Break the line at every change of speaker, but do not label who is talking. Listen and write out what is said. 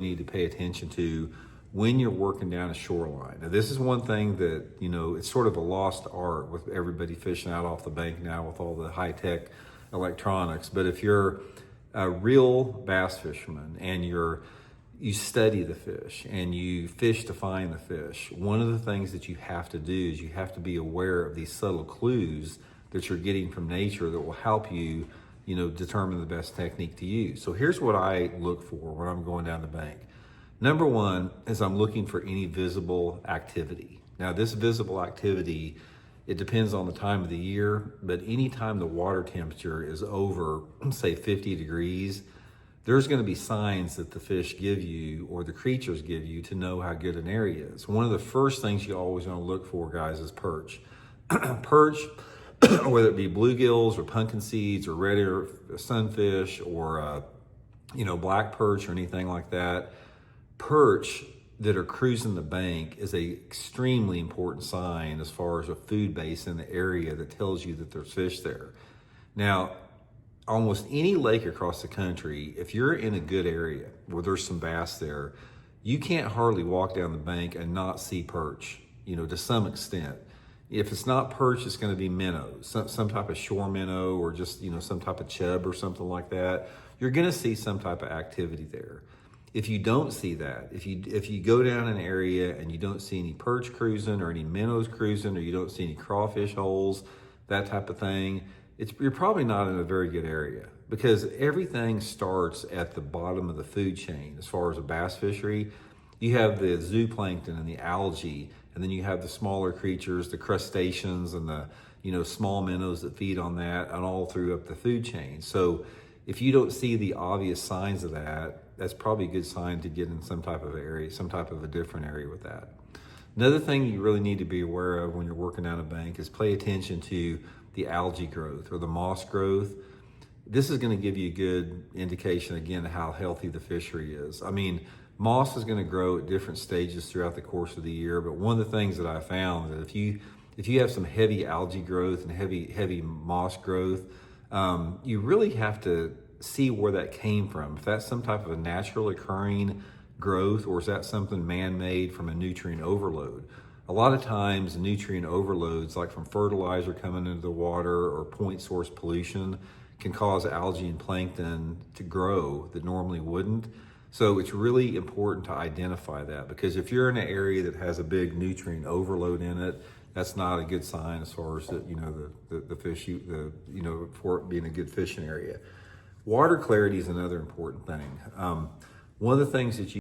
need to pay attention to when you're working down a shoreline. Now, this is one thing that, it's sort of a lost art with everybody fishing out off the bank now with all the high-tech electronics. But if you're a real bass fisherman and you study the fish and you fish to find the fish, one of the things that you have to do is you have to be aware of these subtle clues that you're getting from nature that will help you determine the best technique to use. So here's what I look for when I'm going down the bank. Number one is I'm looking for any visible activity. Now, this visible activity, it depends on the time of the year, but anytime the water temperature is over, say 50 degrees, there's going to be signs that the fish give you or the creatures give you to know how good an area is. One of the first things you always want to look for, guys, is perch. Perch, whether it be bluegills or pumpkin seeds or red ear sunfish or black perch or anything like that. Perch that are cruising the bank is a extremely important sign as far as a food base in the area that tells you that there's fish there. Now, almost any lake across the country, if you're in a good area where there's some bass there, you can't hardly walk down the bank and not see perch, to some extent. If it's not perch, it's going to be minnows, some type of shore minnow or just, some type of chub or something like that. You're going to see some type of activity there. If you don't see that, if you go down an area and you don't see any perch cruising or any minnows cruising or you don't see any crawfish holes, that type of thing, you're probably not in a very good area, because everything starts at the bottom of the food chain. As far as a bass fishery, you have the zooplankton and the algae, and then you have the smaller creatures, the crustaceans and the small minnows that feed on that, and all through up the food chain. So if you don't see the obvious signs of that, that's probably a good sign to get in some type of area, some type of a different area with that. Another thing you really need to be aware of when you're working down a bank is pay attention to the algae growth or the moss growth. This is going to give you a good indication, again, of how healthy the fishery is. I mean, moss is going to grow at different stages throughout the course of the year, but one of the things that I found that if you have some heavy algae growth and heavy moss growth, you really have to see where that came from. If that's some type of a natural occurring growth, or is that something man-made from a nutrient overload? A lot of times nutrient overloads, like from fertilizer coming into the water or point source pollution, can cause algae and plankton to grow that normally wouldn't. So it's really important to identify that, because if you're in an area that has a big nutrient overload in it, that's not a good sign as far as the fish, for it being a good fishing area. Water clarity is another important thing. One of the things that you